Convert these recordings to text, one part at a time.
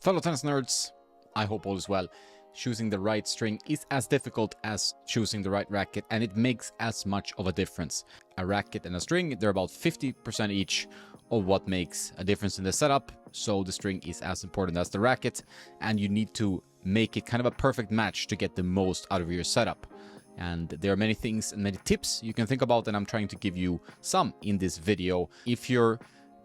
Fellow tennis nerds, I hope all is well. Choosing the right string is as difficult as choosing the right racket, and it makes as much of a difference. A racket and a string, they're about 50% each of what makes a difference in the setup, so the string is as important as the racket, and you need to make it kind of a perfect match to get the most out of your setup. And there are many things and many tips you can think about, and I'm trying to give you some in this video. If you're a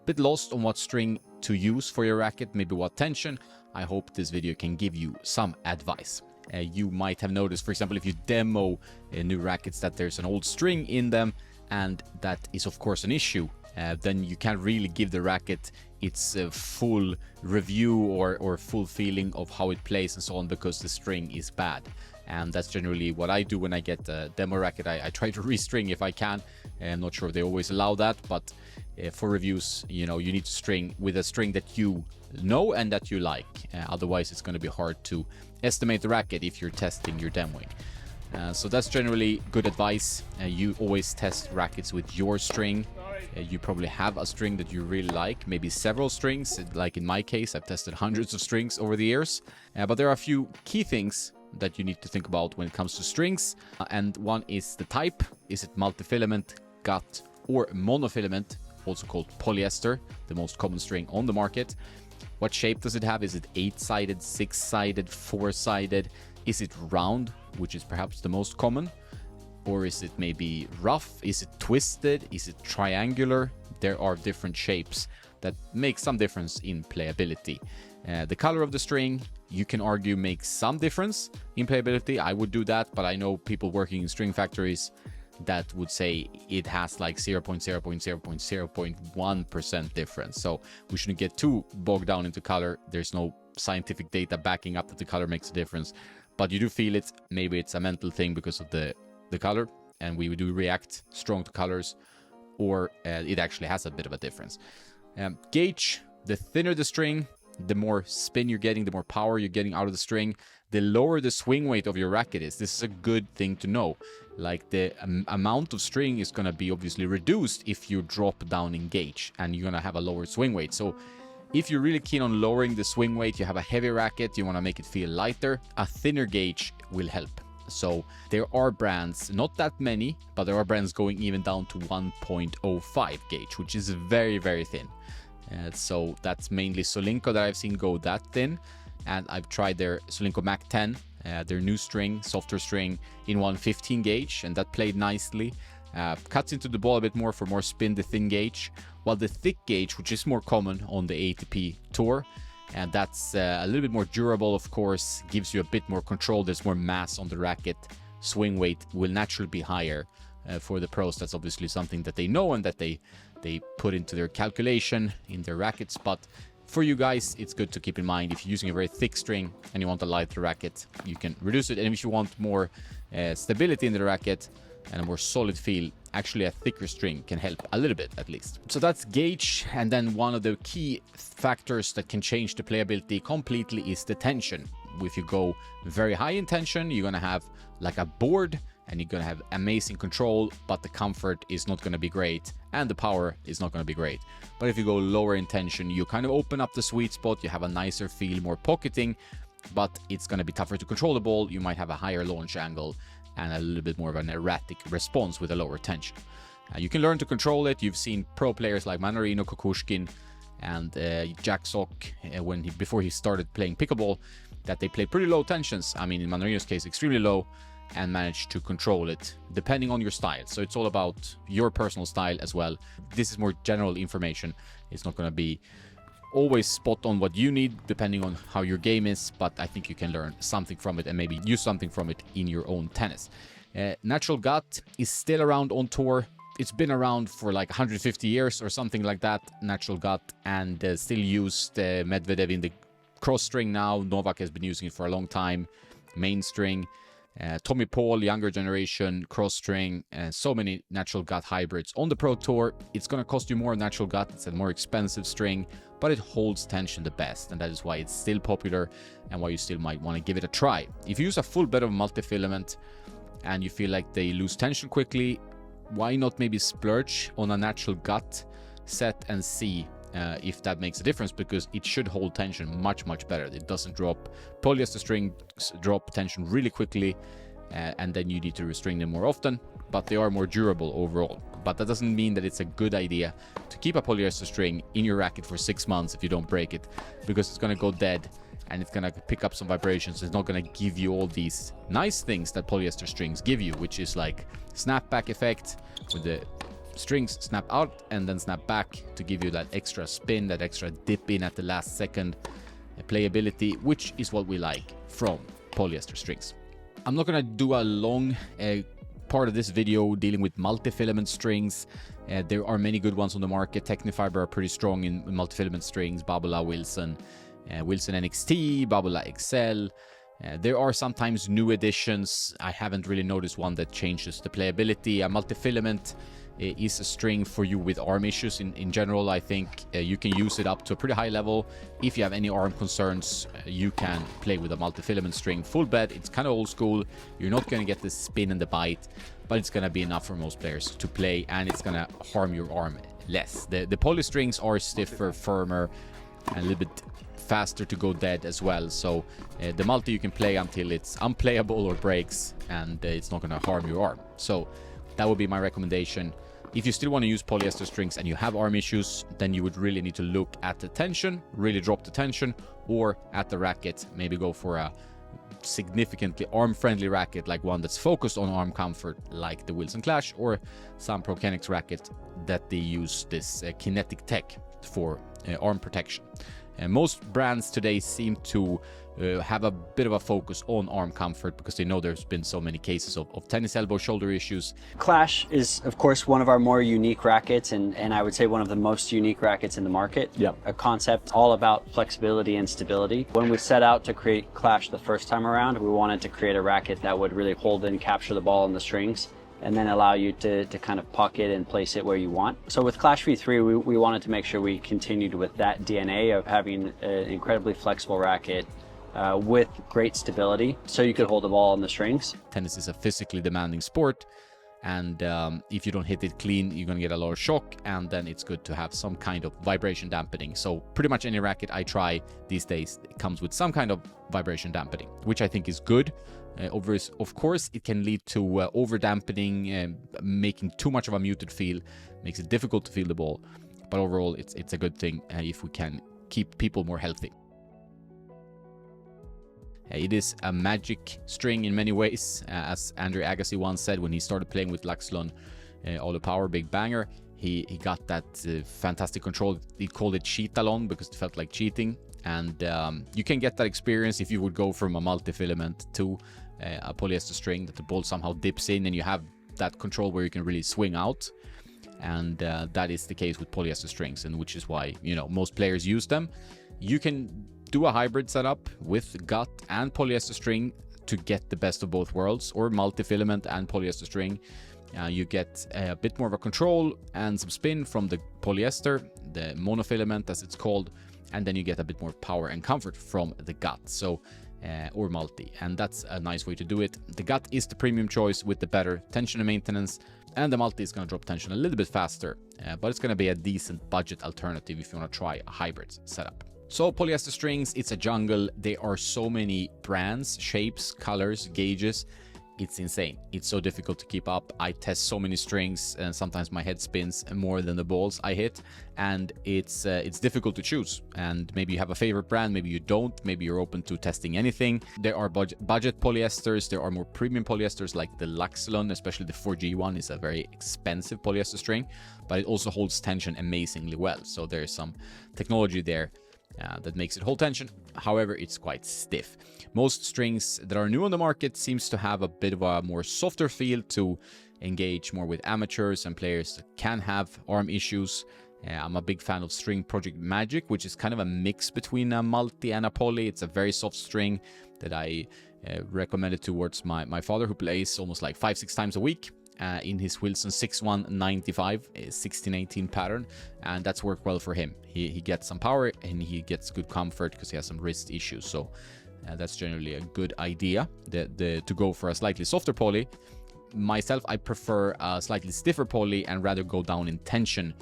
bit lost on what string to use for your racket, maybe what tension, I hope this video can give you some advice. You might have noticed, for example, if you demo new rackets, that there's an old string in them, and that is of course an issue. Then you can't really give the racket its full review or full feeling of how it plays and so on, because the string is bad. And that's generally what I do when I get a demo racket. I try to restring if I can. I'm not sure if they always allow that, but for reviews, you know, you need to string with a string that you know and that you like. Otherwise, it's going to be hard to estimate the racket if you're testing your demoing. So that's generally good advice. You always test rackets with your string. You probably have a string that you really like, maybe several strings. Like in my case, I've tested hundreds of strings over the years. But there are a few key things that you need to think about when it comes to strings. And one is the type. Is it multifilament, gut, or monofilament, also called polyester, the most common string on the market? What shape does it have? Is it 8-sided, 6-sided, 4-sided? Is it round, which is perhaps the most common? Or is it maybe rough? Is it twisted? Is it triangular? There are different shapes that make some difference in playability. The color of the string, you can argue, makes some difference in playability. I would do that, but I know people working in string factories that would say it has like 0.0.0.0.1% difference. So we shouldn't get too bogged down into color. There's no scientific data backing up that the color makes a difference, but you do feel it. Maybe it's a mental thing because of the color, and we do react strong to colors, or it actually has a bit of a difference. Gauge, the thinner the string, the more spin you're getting, the more power you're getting out of the string, the lower the swing weight of your racket is. This is a good thing to know. Like the amount of string is going to be obviously reduced if you drop down in gauge, and you're going to have a lower swing weight. So if you're really keen on lowering the swing weight, you have a heavy racket, you want to make it feel lighter, a thinner gauge will help. So there are brands, not that many, but there are brands going even down to 1.05 gauge, which is very, very thin. So that's mainly Solinco that I've seen go that thin. And I've tried their Solinco Mac 10, their new string, softer string, in 115 gauge, and that played nicely. Cuts into the ball a bit more for more spin, the thin gauge, while the thick gauge, which is more common on the ATP tour, and that's a little bit more durable, of course, gives you a bit more control. There's more mass on the racket. Swing weight will naturally be higher. For the pros, that's obviously something that they know and that they put into their calculation in their rackets. But for you guys, it's good to keep in mind, if you're using a very thick string and you want a lighter racket, you can reduce it. And if you want more stability in the racket and a more solid feel, actually a thicker string can help a little bit at least. So that's gauge. And then one of the key factors that can change the playability completely is the tension. If you go very high in tension, you're going to have like a board, and you're going to have amazing control, but the comfort is not going to be great, and the power is not going to be great. But if you go lower in tension, you kind of open up the sweet spot, you have a nicer feel, more pocketing, but it's going to be tougher to control the ball. You might have a higher launch angle and a little bit more of an erratic response with a lower tension. You can learn to control it. You've seen pro players like Manarino, Kukushkin, and Jack Sock, before he started playing pickleball, that they play pretty low tensions. I mean, in Manarino's case, extremely low, and manage to control it depending on your style. So it's all about your personal style as well. This is more general information. It's not going to be always spot on what you need depending on how your game is, but I think you can learn something from it and maybe use something from it in your own tennis. Natural gut is still around on tour. It's been around for like 150 years or something like that, natural gut, and still used. Medvedev in the cross string now. Novak has been using it for a long time. Main string. Tommy Paul, younger generation, cross string, and so many natural gut hybrids on the pro tour. It's going to cost you more natural gut. It's a more expensive string, but it holds tension the best, and that is why it's still popular and why you still might want to give it a try. If you use a full bed of multifilament and you feel like they lose tension quickly, why not maybe splurge on a natural gut set and see if that makes a difference, because it should hold tension much better. It doesn't drop. Polyester strings drop tension really quickly, and then you need to restring them more often, but they are more durable overall. But that doesn't mean that it's a good idea to keep a polyester string in your racket for 6 months if you don't break it, because it's going to go dead and it's going to pick up some vibrations. It's not going to give you all these nice things that polyester strings give you, which is like snapback effect, where the strings snap out and then snap back to give you that extra spin, that extra dip in at the last second, playability, which is what we like from polyester strings. I'm not going to do a long part of this video dealing with multifilament strings. There are many good ones on the market. Technifiber are pretty strong in multifilament strings. Babolat, Wilson, Wilson NXT, Babolat XL. There are sometimes new additions. I haven't really noticed one that changes the playability. A multifilament is a string for you with arm issues. In general, I think you can use it up to a pretty high level. If you have any arm concerns, you can play with a multifilament string full bed. It's kind of old school. You're not going to get the spin and the bite, but it's going to be enough for most players to play, and it's going to harm your arm less. The poly strings are stiffer, firmer, and a little bit faster to go dead as well. So the multi you can play until it's unplayable or breaks, and it's not going to harm your arm. So that would be my recommendation. If you still want to use polyester strings and you have arm issues, then you would really need to look at the tension, really drop the tension, or at the racket, maybe go for a significantly arm-friendly racket, like one that's focused on arm comfort, like the Wilson Clash or some Prokenix racket that they use this kinetic tech for arm protection. And most brands today seem to have a bit of a focus on arm comfort, because they know there's been so many cases of tennis elbow, shoulder issues. Clash is, of course, one of our more unique rackets, and I would say one of the most unique rackets in the market. Yep. A concept all about flexibility and stability. When we set out to create Clash the first time around, we wanted to create a racket that would really hold and capture the ball in the strings, and then allow you to kind of puck it and place it where you want. So with Clash V3, we wanted to make sure we continued with that DNA of having an incredibly flexible racket with great stability, so you could hold the ball on the strings. Tennis is a physically demanding sport, and if you don't hit it clean, you're going to get a lot of shock, and then it's good to have some kind of vibration dampening. So pretty much any racket I try these days comes with some kind of vibration dampening, which I think is good. Of course, it can lead to over dampening, making too much of a muted feel, makes it difficult to feel the ball. But overall, it's a good thing if we can keep people more healthy. It is a magic string in many ways, as Andre Agassi once said when he started playing with Laxalon All the Power Big Banger. He got that fantastic control. He called it cheatalon because it felt like cheating. And you can get that experience if you would go from a multifilament to a polyester string, that the ball somehow dips in and you have that control where you can really swing out. And that is the case with polyester strings, and which is why, you know, most players use them. You can do a hybrid setup with gut and polyester string to get the best of both worlds, or multifilament and polyester string. You get a bit more of a control and some spin from the polyester, the monofilament as it's called, and then you get a bit more power and comfort from the gut, so or multi, and that's a nice way to do it. The gut is the premium choice with the better tension and maintenance, and the multi is going to drop tension a little bit faster, but it's going to be a decent budget alternative if you want to try a hybrid setup. So polyester strings, it's a jungle. There are so many brands, shapes, colors, gauges. It's insane. It's so difficult to keep up. I test so many strings, and sometimes my head spins more than the balls I hit, and it's difficult to choose. And maybe you have a favorite brand, maybe you don't, maybe you're open to testing anything. There are budget polyesters, there are more premium polyesters like the Laxalon, especially the 4G one is a very expensive polyester string, but it also holds tension amazingly well. So there's some technology there that makes it hold tension. However, it's quite stiff. Most strings that are new on the market seems to have a bit of a more softer feel to engage more with amateurs and players that can have arm issues. I'm a big fan of String Project Magic, which is kind of a mix between a multi and a poly. It's a very soft string that I recommended towards my father, who plays almost like 5-6 times a week. In his Wilson 6195 1618 pattern, and that's worked well for him. He gets some power and he gets good comfort because he has some wrist issues, so that's generally a good idea to go for a slightly softer poly. Myself, I prefer a slightly stiffer poly and rather go down in tension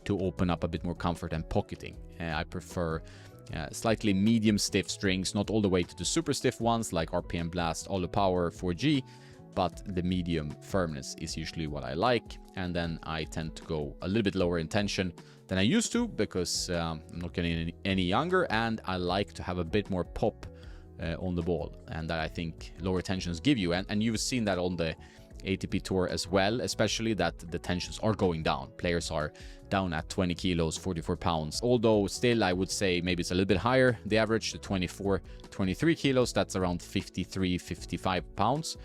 to open up a bit more comfort and pocketing. I prefer slightly medium stiff strings, not all the way to the super stiff ones like RPM Blast, All the Power 4G, but the medium firmness is usually what I like. And then I tend to go a little bit lower in tension than I used to, because I'm not getting any younger, and I like to have a bit more pop on the ball, and that I think lower tensions give you. And you've seen that on the ATP Tour as well, especially that the tensions are going down. Players are down at 20 kilos, 44 pounds. Although still, I would say maybe it's a little bit higher. The average, the 24, 23 kilos, that's around 53, 55 pounds.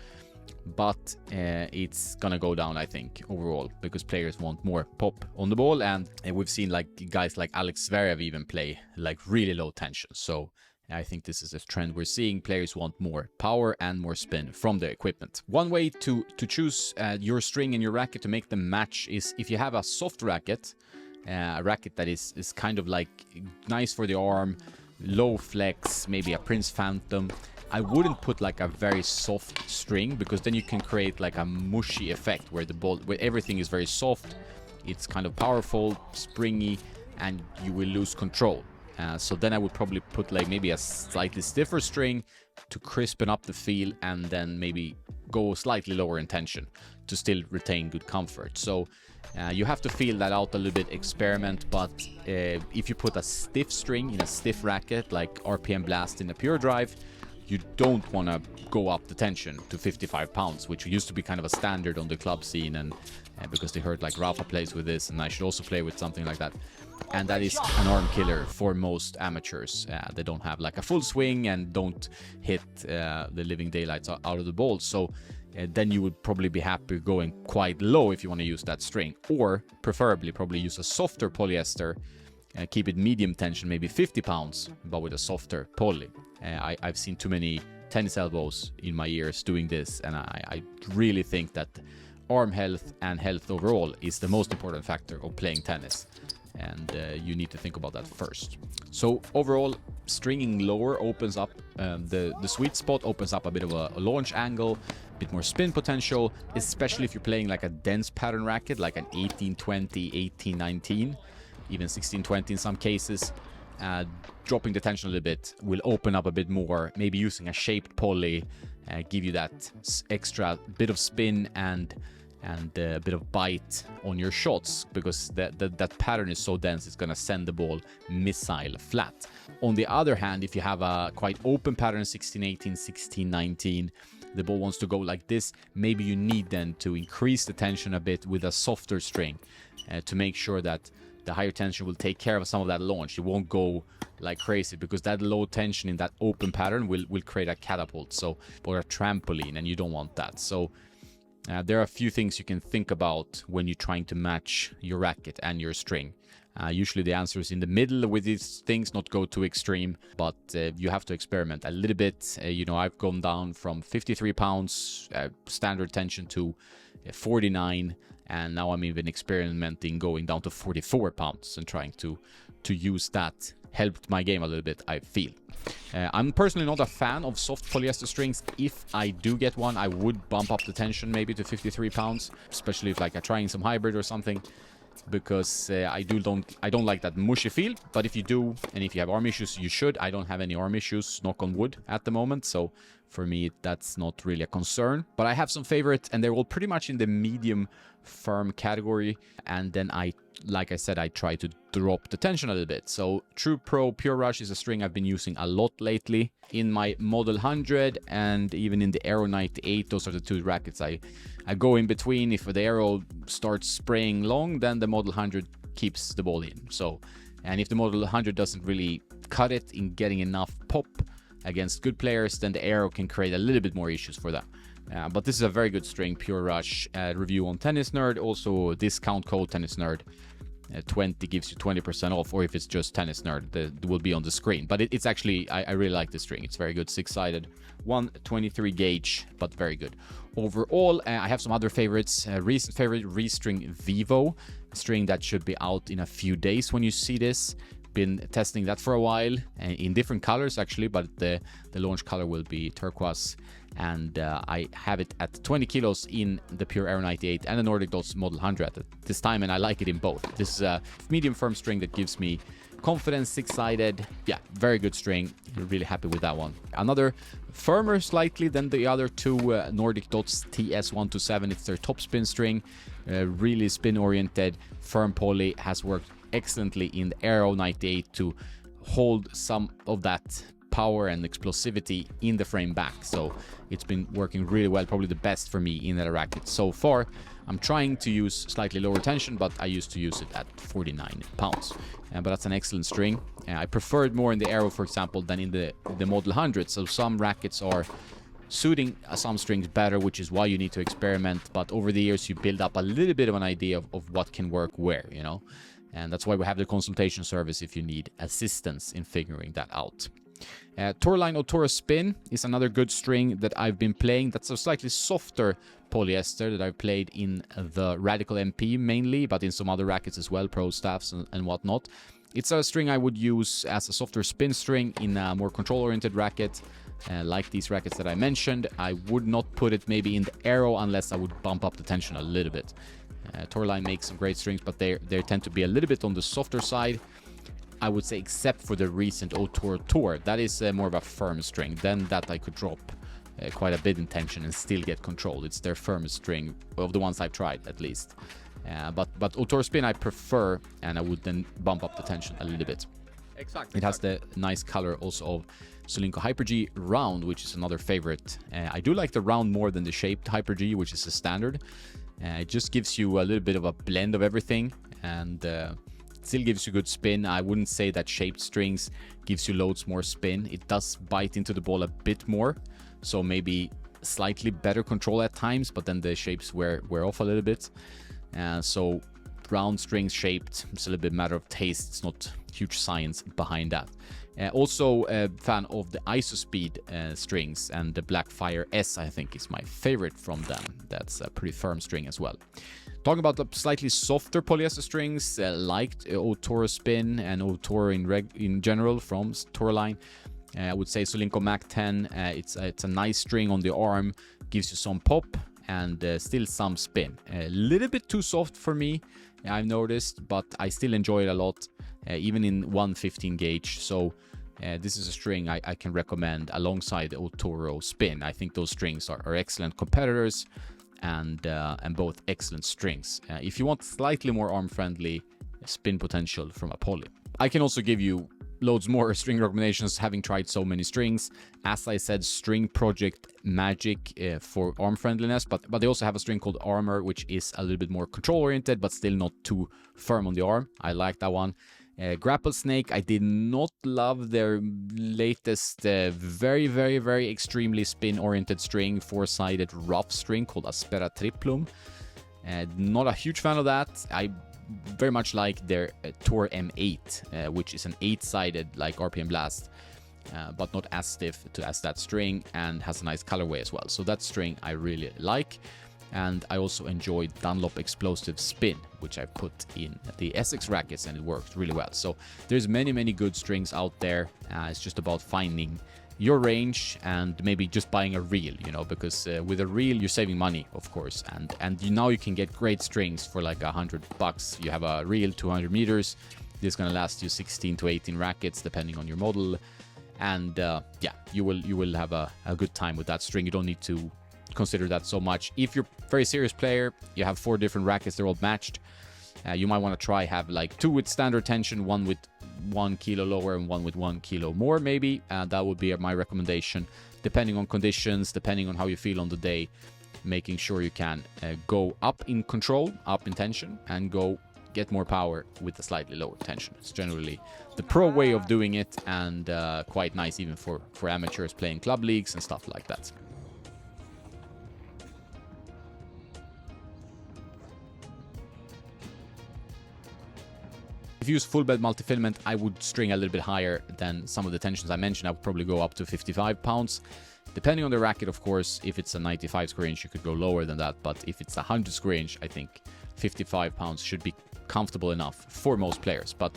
But it's gonna go down, I think, overall, because players want more pop on the ball. And we've seen like guys like Alex Zverev even play like really low tension. So I think this is a trend we're seeing. Players want more power and more spin from the equipment. One way to choose your string and your racket to make them match is if you have a soft racket, a racket that is kind of like nice for the arm, low flex, maybe a Prince Phantom. I wouldn't put like a very soft string, because then you can create like a mushy effect where the ball, where everything is very soft, it's kind of powerful, springy, and you will lose control. So then I would probably put like maybe a slightly stiffer string to crispen up the feel, and then maybe go slightly lower in tension to still retain good comfort. So you have to feel that out a little bit, experiment. But if you put a stiff string in a stiff racket like RPM Blast in a Pure Drive, you don't want to go up the tension to 55 pounds, which used to be kind of a standard on the club scene, and because they heard like Rafa plays with this, and I should also play with something like that. And that is an arm killer for most amateurs. They don't have like a full swing and don't hit the living daylights out of the ball. So then you would probably be happy going quite low if you want to use that string, or preferably probably use a softer polyester. Keep it medium tension, maybe 50 pounds, but with a softer poly. I've seen too many tennis elbows in my years doing this, and I really think that arm health and health overall is the most important factor of playing tennis. And you need to think about that first. So overall, stringing lower opens up the sweet spot, opens up a bit of a launch angle, a bit more spin potential, especially if you're playing like a dense pattern racket, like an 1820, 1819, even 1620 in some cases. Dropping the tension a little bit will open up a bit more. Maybe using a shaped poly, give you that extra bit of spin and a bit of bite on your shots, because that pattern is so dense, it's gonna send the ball missile flat. On the other hand, if you have a quite open pattern, 1618, 1619, the ball wants to go like this, maybe you need then to increase the tension a bit with a softer string to make sure that the higher tension will take care of some of that launch. It won't go like crazy, because that low tension in that open pattern will create a catapult, so, or a trampoline, and you don't want that. So there are a few things you can think about when you're trying to match your racket and your string. Usually the answer is in the middle with these things, not go too extreme, but you have to experiment a little bit. You know, I've gone down from 53 pounds standard tension to 49, and now I'm even experimenting going down to 44 pounds and trying to use that. Helped my game a little bit, I feel. I'm personally not a fan of soft polyester strings. If I do get one, I would bump up the tension maybe to 53 pounds, especially if like I'm trying some hybrid or something, because I don't like that mushy feel. But if you do, and if you have arm issues, you should. I don't have any arm issues, knock on wood, at the moment, so for me that's not really a concern. But I have some favorites, and they're all pretty much in the medium firm category, and then like I said, I try to drop the tension a little bit. So True Pro Pure Rush is a string I've been using a lot lately. In my Model 100 and even in the Aero 98, those are the two rackets I go in between. If the Aero starts spraying long, then the Model 100 keeps the ball in. So, and if the Model 100 doesn't really cut it in getting enough pop against good players, then the Aero can create a little bit more issues for that. But this is a very good string, Pure Rush. Review on Tennis Nerd, also discount code Tennis Nerd. 20 gives you 20% off, or if it's just Tennis Nerd, it will be on the screen. But it's actually, I really like this string. It's very good, 6-sided, 123 gauge, but very good. Overall, I have some other favorites. Recent favorite, Restring Vivo, a string that should be out in a few days when you see this. been testing that for a while in different colors actually, but the launch color will be turquoise, and I have it at 20 kilos in the Pure Aero 98 and the Nordic Dots Model 100 at this time, and I like it in both. This is a medium firm string that gives me confidence, six-sided. Yeah, very good string. Really happy with that one. Another firmer slightly than the other two Nordic Dots TS127. It's their top spin string. Really spin oriented, firm poly, has worked excellently in the Aero 98 to hold some of that power and explosivity in the frame back. So it's been working really well, probably the best for me in that racket so far. I'm trying to use slightly lower tension, but I used to use it at 49 pounds. But that's an excellent string. I prefer it more in the Aero, for example, than in the Model 100. So some rackets are suiting some strings better, which is why you need to experiment. But over the years, you build up a little bit of an idea of what can work where, you know. And that's why we have the consultation service if you need assistance in figuring that out. Tourline Otoro Spin is another good string that I've been playing. That's a slightly softer polyester that I've played in the Radical MP mainly, but in some other rackets as well, Pro Staffs and whatnot. It's a string I would use as a softer spin string in a more control-oriented racket, like these rackets that I mentioned. I would not put it maybe in the Aero unless I would bump up the tension a little bit. Tourline makes some great strings, but they tend to be a little bit on the softer side, I would say, except for the recent Otoro Tour. That is more of a firm string. Then that I could drop quite a bit in tension and still get control. It's their firmest string of the ones I've tried, at least. But Otoro Spin I prefer, and I would then bump up the tension a little bit. Exactly. It has the nice color also of Solinco Hyper-G Round, which is another favorite. I do like the round more than the shaped Hyper-G, which is the standard. It just gives you a little bit of a blend of everything, and still gives you good spin. I wouldn't say that shaped strings gives you loads more spin. It does bite into the ball a bit more, so maybe slightly better control at times, but then the shapes wear off a little bit. So round strings, shaped, it's a little bit matter of taste. It's not huge science behind that. Also a fan of the IsoSpeed strings, and the Blackfire S I think is my favorite from them. That's a pretty firm string as well. Talking about the slightly softer polyester strings, like Otoro Spin and Otoro in general from Tourline, I would say Solinco Mac 10. It's a nice string on the arm, gives you some pop and still some spin. A little bit too soft for me, I've noticed, but I still enjoy it a lot, even in 115 gauge. So this is a string I can recommend alongside the Otoro Spin. I think those strings are excellent competitors, and both excellent strings. If you want slightly more arm-friendly spin potential from a poly. I can also give you loads more string recommendations, having tried so many strings. As I said, String Project Magic for arm friendliness, but they also have a string called Armor, which is a little bit more control-oriented, but still not too firm on the arm. I like that one. Grapple Snake, I did not love their latest very, very, very extremely spin-oriented string, four-sided rough string called Aspera Triplum. Not a huge fan of that. I very much like their Tour M8, which is an 8-sided like RPM Blast, but not as stiff as that string, and has a nice colorway as well. So that string I really like. And I also enjoyed Dunlop Explosive Spin, which I put in the Essex rackets, and it worked really well. So there's many, many good strings out there. It's just about finding your range and maybe just buying a reel, you know, because with a reel you're saving money, of course, and now you can get great strings for like $100. You have a reel 200 meters. This is gonna last you 16 to 18 rackets depending on your model, and yeah, you will have a good time with that string. You don't need to consider that so much. If you're a very serious player, you have 4 different rackets, they're all matched, you might want to try have like 2 with standard tension, 1 with 1 kilo lower and 1 with 1 kilo more maybe. That would be my recommendation, depending on conditions, depending on how you feel on the day, making sure you can go up in control, up in tension, and go get more power with a slightly lower tension. It's generally the pro way of doing it, and quite nice even for amateurs playing club leagues and stuff like that. If you use full bed multifilament, I would string a little bit higher than some of the tensions I mentioned. I would probably go up to 55 pounds. Depending on the racket, of course. If it's a 95 square inch, you could go lower than that. But if it's a 100 square inch, I think 55 pounds should be comfortable enough for most players. But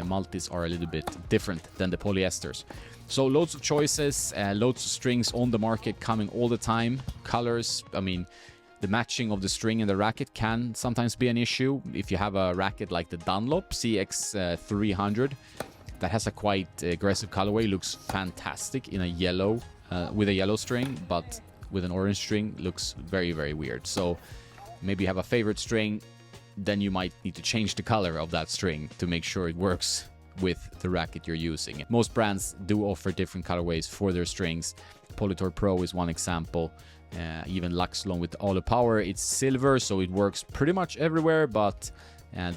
multis are a little bit different than the polyesters. So loads of choices, loads of strings on the market coming all the time. Colors, I mean, the matching of the string and the racket can sometimes be an issue. If you have a racket like the Dunlop CX300 that has a quite aggressive colorway, looks fantastic in a yellow, with a yellow string, but with an orange string looks very, very weird. So maybe you have a favorite string, then you might need to change the color of that string to make sure it works with the racket you're using. Most brands do offer different colorways for their strings. Polytor Pro is one example. Even Luxlon with All Power, it's silver, so it works pretty much everywhere, but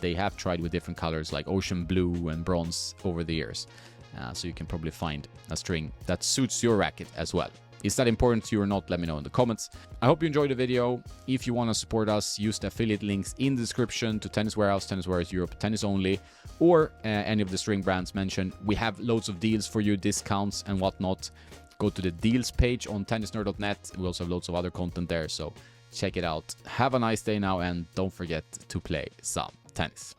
they have tried with different colors like ocean blue and bronze over the years. So you can probably find a string that suits your racket as well. Is that important to you or not? Let me know in the comments. I hope you enjoyed the video. If you want to support us, use the affiliate links in the description to Tennis Warehouse, Tennis Warehouse Europe, Tennis Only, or any of the string brands mentioned. We have loads of deals for you, discounts and whatnot. Go to the deals page on tennisnerd.net. We also have loads of other content there, so check it out. Have a nice day now, and don't forget to play some tennis.